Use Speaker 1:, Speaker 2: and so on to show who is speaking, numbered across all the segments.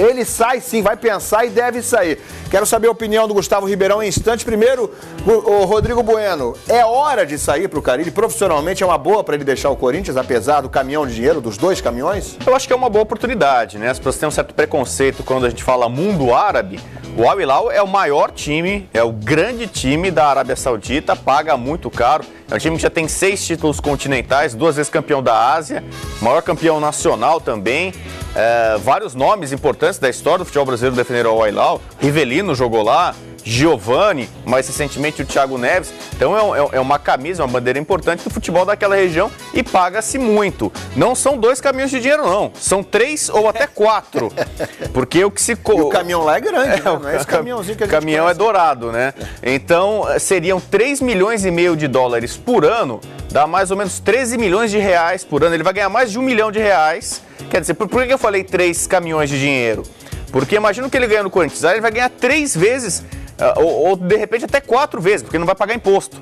Speaker 1: Ele sai sim, vai pensar e deve sair. Quero saber a opinião do Gustavo Ribeirão em instantes. Primeiro, o Rodrigo Bueno, é hora de sair para o Carille? Profissionalmente é uma boa para ele deixar o Corinthians, apesar do caminhão de dinheiro, dos 2 caminhões?
Speaker 2: Eu acho que é uma boa oportunidade, né? As pessoas têm um certo preconceito quando a gente fala mundo árabe. O Al Hilal é o maior time, é o grande time da Arábia Saudita, paga muito caro. É um time que já tem 6 títulos continentais, 2 vezes campeão da Ásia, maior campeão nacional também. Vários nomes importantes da história do futebol brasileiro defenderam o Al Hilal. Rivelino jogou lá, Giovani, mais recentemente o Thiago Neves. Então é uma camisa, uma bandeira importante do futebol daquela região e paga-se muito. Não são 2 caminhões de dinheiro, não. São 3 ou até 4. Porque o que se...
Speaker 1: E o caminhão lá é grande, né? Não é esse caminhãozinho que a gente
Speaker 2: caminhão
Speaker 1: conhece.
Speaker 2: É dourado, né? Então seriam 3 milhões e meio de dólares por ano, dá mais ou menos 13 milhões de reais por ano. Ele vai ganhar mais de 1 milhão de reais. Quer dizer, por que eu falei 3 caminhões de dinheiro? Porque imagina o que ele ganha no Corinthians, ele vai ganhar 3 vezes, ou de repente até 4 vezes, porque não vai pagar imposto.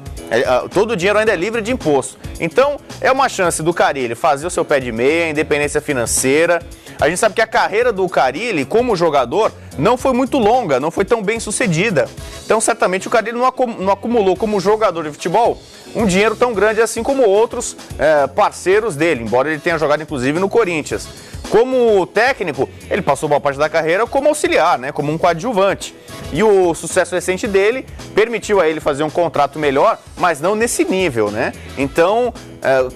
Speaker 2: Todo o dinheiro ainda é livre de imposto. Então, é uma chance do Carille fazer o seu pé de meia, independência financeira. A gente sabe que a carreira do Carille, como jogador, não foi muito longa, não foi tão bem sucedida. Então, certamente, o Carille não acumulou como jogador de futebol um dinheiro tão grande assim como outros parceiros dele, embora ele tenha jogado, inclusive, no Corinthians. Como técnico, ele passou boa parte da carreira como auxiliar, né, como um coadjuvante. E o sucesso recente dele permitiu a ele fazer um contrato melhor, mas não nesse nível, né? Então,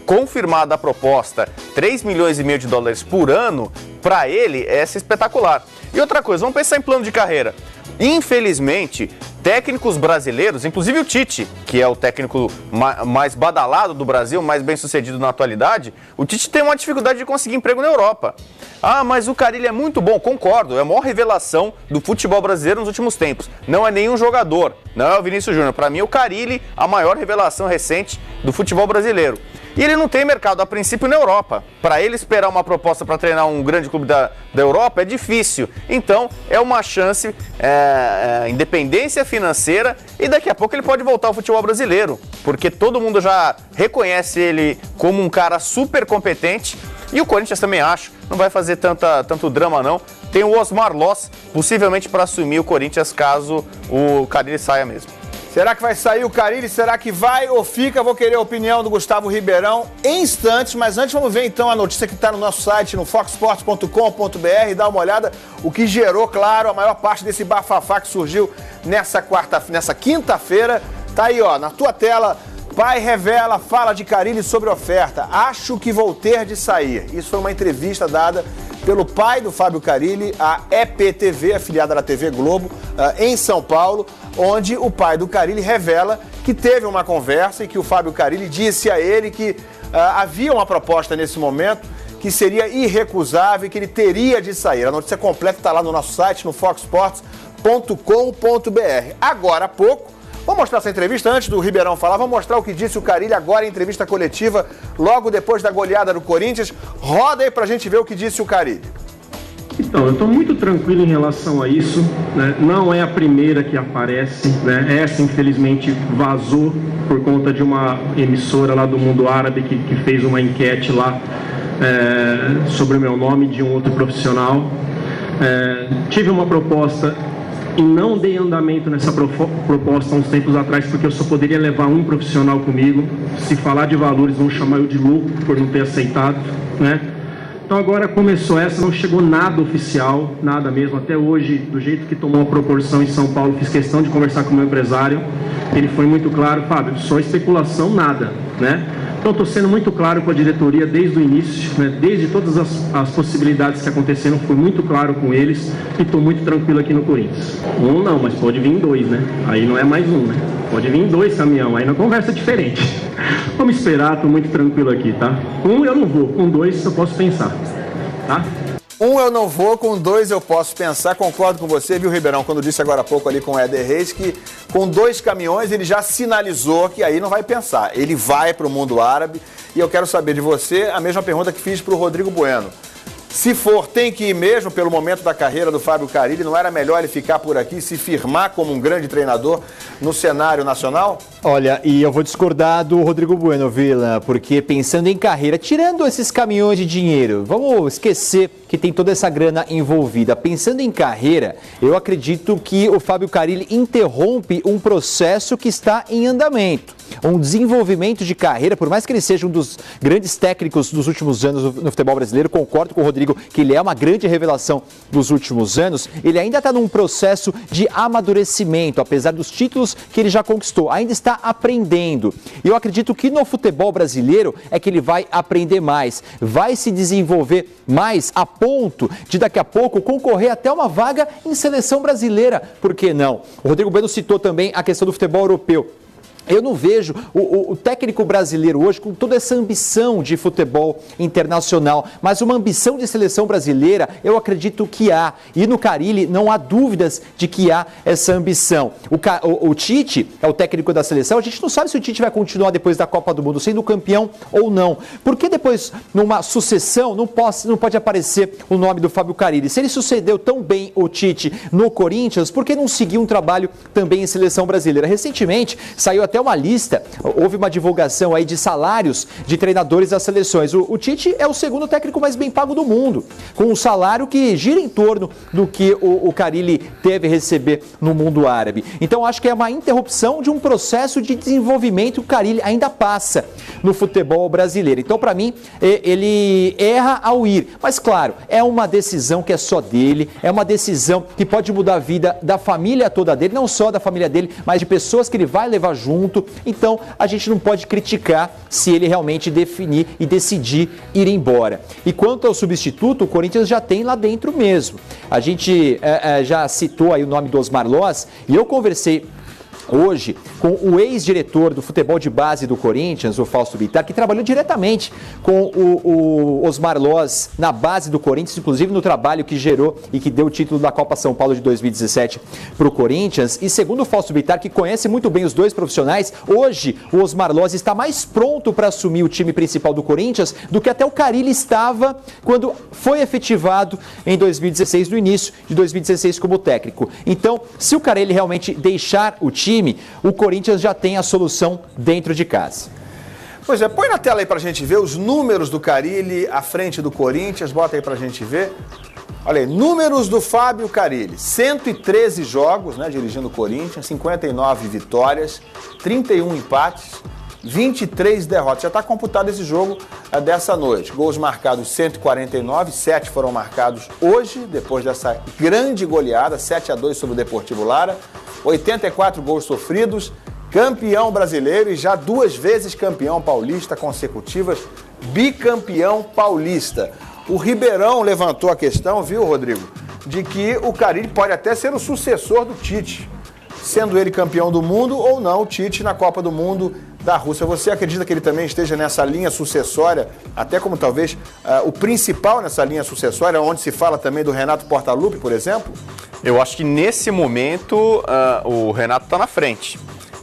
Speaker 2: confirmada a proposta, 3 milhões e meio de dólares por ano, para ele, essa é espetacular. E outra coisa, vamos pensar em plano de carreira. Infelizmente, técnicos brasileiros, inclusive o Tite, que é o técnico mais badalado do Brasil, mais bem sucedido na atualidade, o Tite tem uma dificuldade de conseguir emprego na Europa. Ah, mas o Carille é muito bom, concordo, é a maior revelação do futebol brasileiro nos últimos tempos. Não é nenhum jogador, não é o Vinícius Júnior. Para mim, o Carille, a maior revelação recente do futebol brasileiro. E ele não tem mercado, a princípio, na Europa. Para ele esperar uma proposta para treinar um grande clube da Europa é difícil. Então, é uma chance, independência financeira, e daqui a pouco ele pode voltar ao futebol brasileiro, porque todo mundo já reconhece ele como um cara super competente, e o Corinthians também acho, não vai fazer tanto drama não. Tem o Osmar Loss, possivelmente para assumir o Corinthians caso o Carille saia mesmo.
Speaker 1: Será que vai sair o Carille? Será que vai ou fica? Vou querer a opinião do Gustavo Ribeirão em instantes, mas antes vamos ver então a notícia que está no nosso site, no foxsports.com.br, dá uma olhada, o que gerou, claro, a maior parte desse bafafá que surgiu nessa quinta-feira. Tá aí, ó, na tua tela. Pai revela, fala de Carille sobre oferta. Acho que vou ter de sair. Isso foi uma entrevista dada pelo pai do Fábio Carille, a EPTV, afiliada da TV Globo, em São Paulo, onde o pai do Carille revela que teve uma conversa e que o Fábio Carille disse a ele que havia uma proposta nesse momento que seria irrecusável e que ele teria de sair. A notícia completa está lá no nosso site, no foxsports.com.br. Agora há pouco, vamos mostrar essa entrevista antes do Ribeirão falar, vamos mostrar o que disse o Carille agora em entrevista coletiva, logo depois da goleada do Corinthians. Roda aí pra gente ver o que disse o Carille.
Speaker 3: Então, eu estou muito tranquilo em relação a isso, né? Não é a primeira que aparece, né? Essa, infelizmente, vazou por conta de uma emissora lá do mundo árabe que fez uma enquete lá sobre o meu nome de um outro profissional. Tive uma proposta e não dei andamento nessa proposta há uns tempos atrás, porque eu só poderia levar um profissional comigo. Se falar de valores, vão chamar eu de louco por não ter aceitado, né? Então agora começou essa, não chegou nada oficial, nada mesmo. Até hoje, do jeito que tomou a proporção em São Paulo, fiz questão de conversar com o meu empresário. Ele foi muito claro, Fábio, só especulação, nada, né? Então estou sendo muito claro com a diretoria desde o início, né? Desde todas as possibilidades que aconteceram, fui muito claro com eles e estou muito tranquilo aqui no Corinthians. Um não, mas pode vir 2, né? Aí não é mais um, né? Pode vir 2 caminhão, aí na conversa é diferente. Vamos esperar, estou muito tranquilo aqui, tá? 1 eu não vou, com 2 eu posso pensar, tá?
Speaker 1: 1 eu não vou, com 2 eu posso pensar. Concordo com você, viu, Ribeirão, quando disse agora há pouco ali com o Éder Reis que com 2 caminhões ele já sinalizou que aí não vai pensar. Ele vai para o mundo árabe e eu quero saber de você a mesma pergunta que fiz para o Rodrigo Bueno. Se for, tem que ir mesmo pelo momento da carreira do Fábio Carille? Não era melhor ele ficar por aqui e se firmar como um grande treinador no cenário nacional?
Speaker 4: Olha, e eu vou discordar do Rodrigo Bueno, Vila, porque pensando em carreira, tirando esses caminhões de dinheiro, vamos esquecer que tem toda essa grana envolvida. Pensando em carreira, eu acredito que o Fábio Carille interrompe um processo que está em andamento. Um desenvolvimento de carreira, por mais que ele seja um dos grandes técnicos dos últimos anos no futebol brasileiro, concordo com o Rodrigo que ele é uma grande revelação dos últimos anos, ele ainda está num processo de amadurecimento, apesar dos títulos que ele já conquistou, ainda está aprendendo. E eu acredito que no futebol brasileiro é que ele vai aprender mais, vai se desenvolver mais a ponto de daqui a pouco concorrer até uma vaga em seleção brasileira. Por que não? O Rodrigo Bueno citou também a questão do futebol europeu. Eu não vejo o técnico brasileiro hoje com toda essa ambição de futebol internacional, mas uma ambição de seleção brasileira eu acredito que há. E no Carille não há dúvidas de que há essa ambição. O Tite é o técnico da seleção, a gente não sabe se o Tite vai continuar depois da Copa do Mundo sendo campeão ou não. Porque depois, numa sucessão, não pode aparecer o nome do Fábio Carille. Se ele sucedeu tão bem o Tite no Corinthians, por que não seguir um trabalho também em seleção brasileira? Recentemente, saiu até uma lista, houve uma divulgação aí de salários de treinadores das seleções. O Tite é o segundo técnico mais bem pago do mundo, com um salário que gira em torno do que o Carille deve receber no mundo árabe. Então acho que é uma interrupção de um processo de desenvolvimento que o Carille ainda passa no futebol brasileiro. Então para mim ele erra ao ir, mas claro, é uma decisão que é só dele, é uma decisão que pode mudar a vida da família toda dele, não só da família dele, mas de pessoas que ele vai levar junto. Então, a gente não pode criticar se ele realmente definir e decidir ir embora. E quanto ao substituto, o Corinthians já tem lá dentro mesmo. A gente já citou aí o nome do Osmar Loz e eu conversei hoje com o ex-diretor do futebol de base do Corinthians, o Fausto Bittar, que trabalhou diretamente com o Osmar Loz na base do Corinthians, inclusive no trabalho que gerou e que deu o título da Copa São Paulo de 2017 para o Corinthians. E segundo o Fausto Bittar, que conhece muito bem os dois profissionais, hoje o Osmar Loz está mais pronto para assumir o time principal do Corinthians do que até o Carille estava quando foi efetivado em 2016, no início de 2016 como técnico. Então, se o Carille realmente deixar o time, o Corinthians já tem a solução dentro de casa.
Speaker 1: Pois é, põe na tela aí pra gente ver os números do Carille à frente do Corinthians, bota aí pra gente ver. Olha aí, números do Fábio Carille, 113 jogos, né, dirigindo o Corinthians, 59 vitórias, 31 empates, 23 derrotas. Já está computado esse jogo dessa noite. Gols marcados 149, 7 foram marcados hoje, depois dessa grande goleada, 7-2 sobre o Deportivo Lara. 84 gols sofridos, campeão brasileiro e já 2 vezes campeão paulista consecutivas, bicampeão paulista. O Ribeirão levantou a questão, viu, Rodrigo, de que o Carille pode até ser o sucessor do Tite, sendo ele campeão do mundo ou não, o Tite na Copa do Mundo da Rússia. Você acredita que ele também esteja nessa linha sucessória, até como talvez o principal nessa linha sucessória, onde se fala também do Renato Portaluppi, por exemplo?
Speaker 2: Eu acho que nesse momento o Renato está na frente.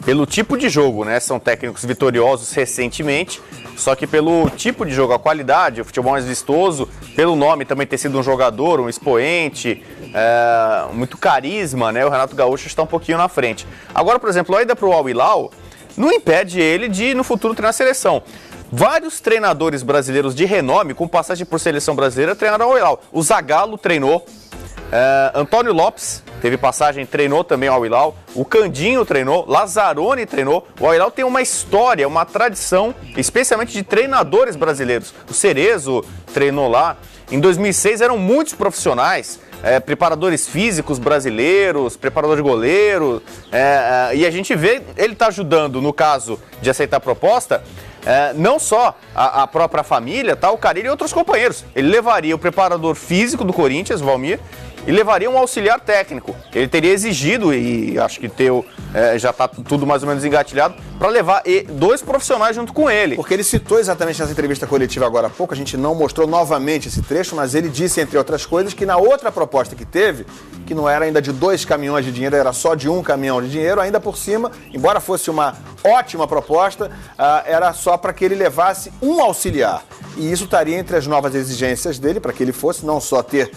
Speaker 2: Pelo tipo de jogo, né? São técnicos vitoriosos recentemente, só que pelo tipo de jogo, a qualidade, o futebol mais vistoso, pelo nome também ter sido um jogador, um expoente, muito carisma, né? O Renato Gaúcho está um pouquinho na frente. Agora, por exemplo, a ida para o Al Hilal não impede ele de, no futuro, treinar a seleção. Vários treinadores brasileiros de renome, com passagem por seleção brasileira, treinaram ao Al Hilal. O Zagallo treinou, Antônio Lopes teve passagem, treinou também ao Al Hilal, o Candinho treinou, Lazzaroni treinou. O Al Hilal tem uma história, uma tradição, especialmente de treinadores brasileiros. O Cerezo treinou lá. Em 2006 eram muitos profissionais, preparadores físicos brasileiros, preparador de goleiro, e a gente vê, ele está ajudando, no caso de aceitar a proposta, não só a própria família, tá, o Carille e outros companheiros. Ele levaria o preparador físico do Corinthians, Valmir, e levaria um auxiliar técnico. Ele teria exigido, e acho que já está tudo mais ou menos engatilhado, para levar 2 profissionais junto com ele.
Speaker 1: Porque ele citou exatamente nessa entrevista coletiva agora há pouco, a gente não mostrou novamente esse trecho, mas ele disse, entre outras coisas, que na outra proposta que teve, que não era ainda de 2 caminhões de dinheiro, era só de 1 caminhão de dinheiro, ainda por cima, embora fosse uma ótima proposta, era só para que ele levasse um auxiliar. e isso estaria entre as novas exigências dele, para que ele fosse não só ter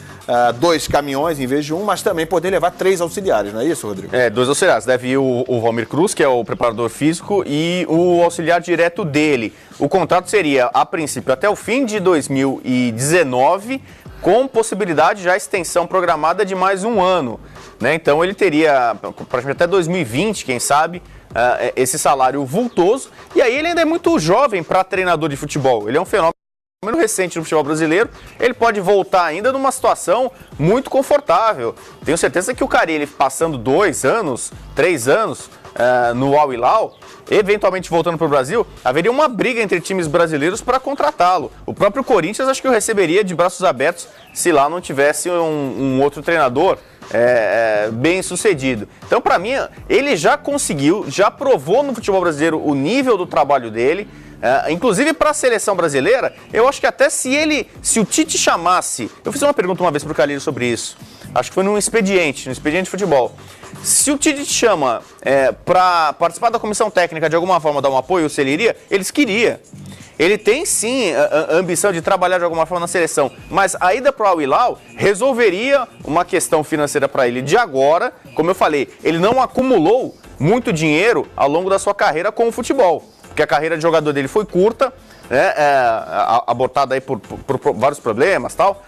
Speaker 1: 2 caminhões em vez de 1, mas também poder levar 3 auxiliares, não é isso, Rodrigo?
Speaker 2: 2 auxiliares. Deve ir o Valmir Cruz, que é o preparador físico, e o auxiliar direto dele. O contrato seria, a princípio, até o fim de 2019, com possibilidade já extensão programada de mais 1 ano. Né? Então ele teria, praticamente até 2020, quem sabe, esse salário vultoso. E aí ele ainda é muito jovem para treinador de futebol. Ele é um fenômeno recente no futebol brasileiro. Ele pode voltar ainda numa situação muito confortável. Tenho certeza que o Carille, passando 2 anos, 3 anos no Al Hilal, eventualmente voltando para o Brasil, haveria uma briga entre times brasileiros para contratá-lo. O próprio Corinthians acho que o receberia de braços abertos se lá não tivesse um outro treinador bem sucedido. Então, para mim, ele já conseguiu, já provou no futebol brasileiro o nível do trabalho dele. Inclusive para a seleção brasileira, eu acho que até se o Tite chamasse, eu fiz uma pergunta uma vez para o Carille sobre isso, acho que foi no expediente de futebol. Se o Tite chama para participar da comissão técnica de alguma forma, dar um apoio, se ele iria, eles queriam. Ele tem sim a ambição de trabalhar de alguma forma na seleção, mas a ida para o Al Hilal resolveria uma questão financeira para ele de agora. Como eu falei, ele não acumulou muito dinheiro ao longo da sua carreira com o futebol, porque a carreira de jogador dele foi curta, né, abortada aí por vários problemas e tal.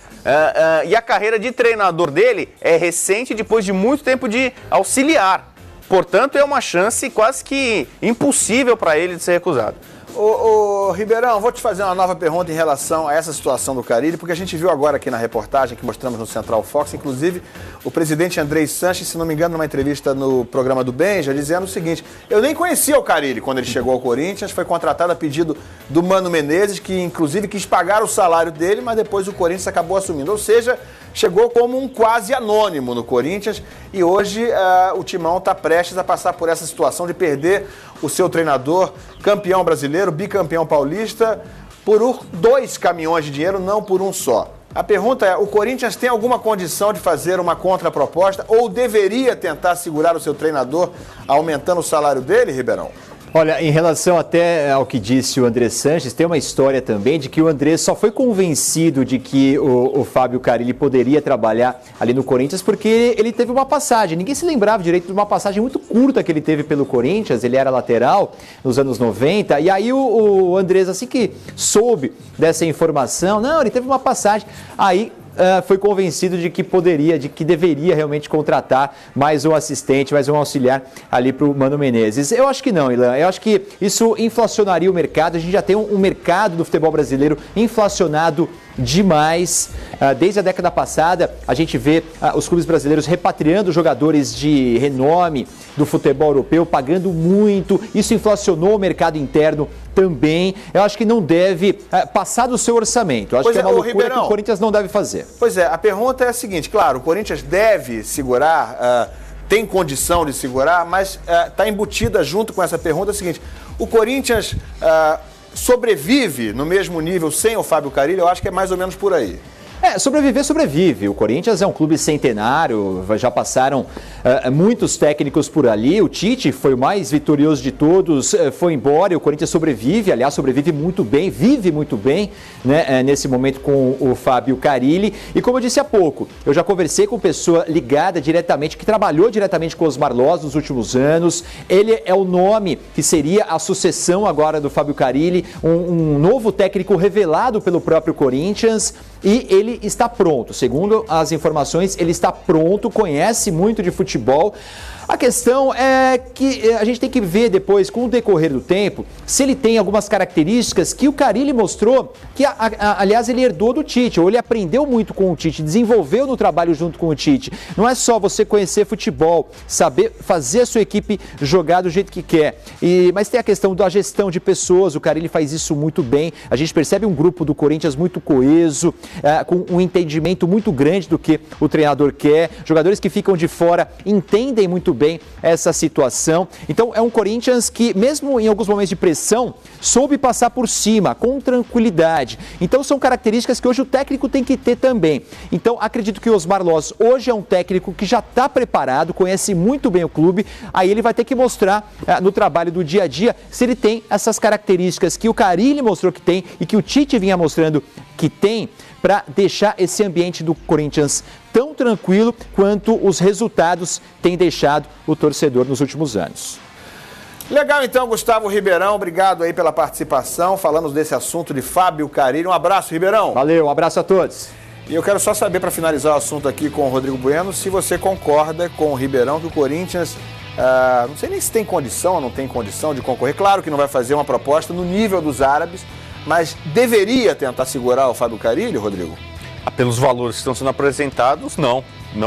Speaker 2: E a carreira de treinador dele é recente, depois de muito tempo de auxiliar. Portanto, é uma chance quase que impossível para ele de ser recusado.
Speaker 1: Ô, Ribeirão, vou te fazer uma nova pergunta em relação a essa situação do Carille, porque a gente viu agora aqui na reportagem que mostramos no Central Fox, inclusive o presidente Andrei Sanches, se não me engano, numa entrevista no programa do Benja, dizendo o seguinte: eu nem conhecia o Carille quando ele chegou ao Corinthians, foi contratado a pedido do Mano Menezes, que inclusive quis pagar o salário dele, mas depois o Corinthians acabou assumindo. Ou seja, chegou como um quase anônimo no Corinthians e hoje o Timão está prestes a passar por essa situação de perder o seu treinador, campeão brasileiro, bicampeão paulista, por 2 caminhões de dinheiro, não por 1 só. A pergunta é, o Corinthians tem alguma condição de fazer uma contraproposta ou deveria tentar segurar o seu treinador aumentando o salário dele, Ribeirão?
Speaker 4: Olha, em relação até ao que disse o André Sanches, tem uma história também de que o André só foi convencido de que o Fábio Carille poderia trabalhar ali no Corinthians porque ele teve uma passagem. Ninguém se lembrava direito de uma passagem muito curta que ele teve pelo Corinthians, ele era lateral nos anos 90, e aí o Andrés, assim que soube dessa informação, não, ele teve uma passagem, aí foi convencido de que deveria realmente contratar mais um assistente, mais um auxiliar ali para o Mano Menezes. Eu acho que não, Ilan. Eu acho que isso inflacionaria o mercado. A gente já tem um mercado do futebol brasileiro inflacionado demais. Desde a década passada, a gente vê os clubes brasileiros repatriando jogadores de renome do futebol europeu, pagando muito. Isso inflacionou o mercado interno também. Eu acho que não deve passar do seu orçamento. Eu acho que é uma loucura que o Corinthians não deve fazer.
Speaker 1: Pois é, a pergunta é a seguinte, claro, o Corinthians deve segurar, tem condição de segurar, mas está embutida junto com essa pergunta a seguinte: o Corinthians sobrevive no mesmo nível sem o Fábio Carille? Eu acho que é mais ou menos por aí.
Speaker 4: Sobreviver, sobrevive. O Corinthians é um clube centenário, já passaram muitos técnicos por ali. O Tite foi o mais vitorioso de todos, foi embora e o Corinthians sobrevive, aliás, sobrevive muito bem, vive muito bem, né, nesse momento com o Fábio Carille. E como eu disse há pouco, eu já conversei com pessoa ligada diretamente, que trabalhou diretamente com os Osmar Loz nos últimos anos. Ele é o nome que seria a sucessão agora do Fábio Carille, um novo técnico revelado pelo próprio Corinthians. E ele está pronto, segundo as informações, ele está pronto, conhece muito de futebol. A questão é que a gente tem que ver depois, com o decorrer do tempo, se ele tem algumas características que o Carille mostrou, que aliás ele herdou do Tite, ou ele aprendeu muito com o Tite, desenvolveu no trabalho junto com o Tite. Não é só você conhecer futebol, saber fazer a sua equipe jogar do jeito que quer, mas tem a questão da gestão de pessoas, o Carille faz isso muito bem. A gente percebe um grupo do Corinthians muito coeso, com com um entendimento muito grande do que o treinador quer. Jogadores que ficam de fora entendem muito bem essa situação. Então é um Corinthians que, mesmo em alguns momentos de pressão, soube passar por cima, com tranquilidade. Então são características que hoje o técnico tem que ter também. Então acredito que o Osmar Loss hoje é um técnico que já está preparado, conhece muito bem o clube. Aí ele vai ter que mostrar no trabalho do dia a dia se ele tem essas características que o Carille mostrou que tem e que o Tite vinha mostrando que tem, para deixar esse ambiente do Corinthians tão tranquilo quanto os resultados têm deixado o torcedor nos últimos anos.
Speaker 1: Legal então, Gustavo Ribeirão, obrigado aí pela participação, falando desse assunto de Fábio Carille. Um abraço, Ribeirão.
Speaker 4: Valeu, um abraço a todos.
Speaker 1: E eu quero só saber, para finalizar o assunto aqui com o Rodrigo Bueno, se você concorda com o Ribeirão que o Corinthians, não sei nem se tem condição ou não tem condição de concorrer, claro que não vai fazer uma proposta no nível dos árabes, mas deveria tentar segurar o Fábio Carille, Rodrigo?
Speaker 2: Pelos valores que estão sendo apresentados, não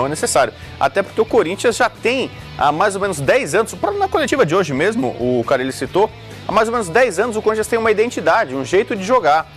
Speaker 2: é necessário. Até porque o Corinthians já tem há mais ou menos 10 anos, na coletiva de hoje mesmo, o Carille citou, há mais ou menos 10 anos o Corinthians tem uma identidade, um jeito de jogar.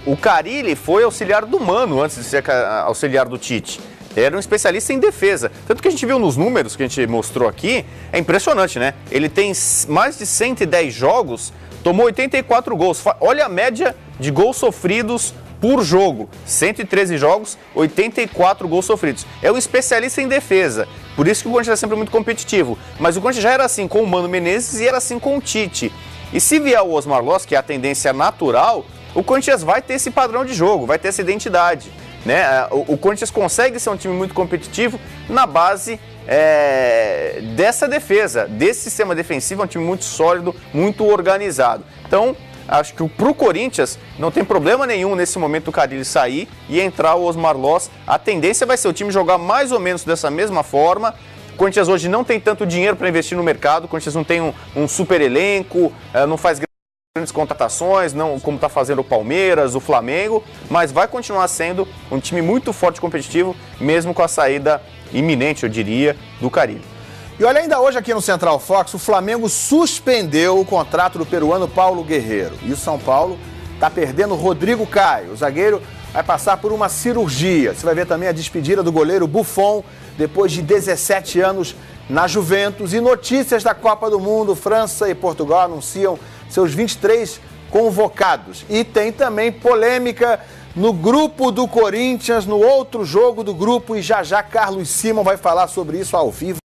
Speaker 2: O Carille foi auxiliar do Mano antes de ser auxiliar do Tite. Era um especialista em defesa. Tanto que a gente viu nos números que a gente mostrou aqui, é impressionante, né? Ele tem mais de 110 jogos, tomou 84 gols. Olha a média de gols sofridos por jogo. 113 jogos, 84 gols sofridos. É um especialista em defesa. Por isso que o Corinthians é sempre muito competitivo. Mas o Corinthians já era assim com o Mano Menezes e era assim com o Tite. E se vier o Osmar Loss, que é a tendência natural, o Corinthians vai ter esse padrão de jogo, vai ter essa identidade. Né? O Corinthians consegue ser um time muito competitivo na base dessa defesa, desse sistema defensivo, é um time muito sólido, muito organizado. Então, acho que para o Corinthians não tem problema nenhum nesse momento o Carille sair e entrar o Osmar Loss. A tendência vai ser o time jogar mais ou menos dessa mesma forma. O Corinthians hoje não tem tanto dinheiro para investir no mercado, o Corinthians não tem um super elenco, não faz grandes contratações, não como está fazendo o Palmeiras, o Flamengo, mas vai continuar sendo um time muito forte e competitivo, mesmo com a saída iminente, eu diria, do Carille.
Speaker 1: E olha, ainda hoje aqui no Central Fox, o Flamengo suspendeu o contrato do peruano Paulo Guerreiro. E o São Paulo está perdendo o Rodrigo Caio. O zagueiro vai passar por uma cirurgia. Você vai ver também a despedida do goleiro Buffon, depois de 17 anos na Juventus. E notícias da Copa do Mundo, França e Portugal anunciam seus 23 convocados. E tem também polêmica no grupo do Corinthians, no outro jogo do grupo. E já Carlos Simon vai falar sobre isso ao vivo.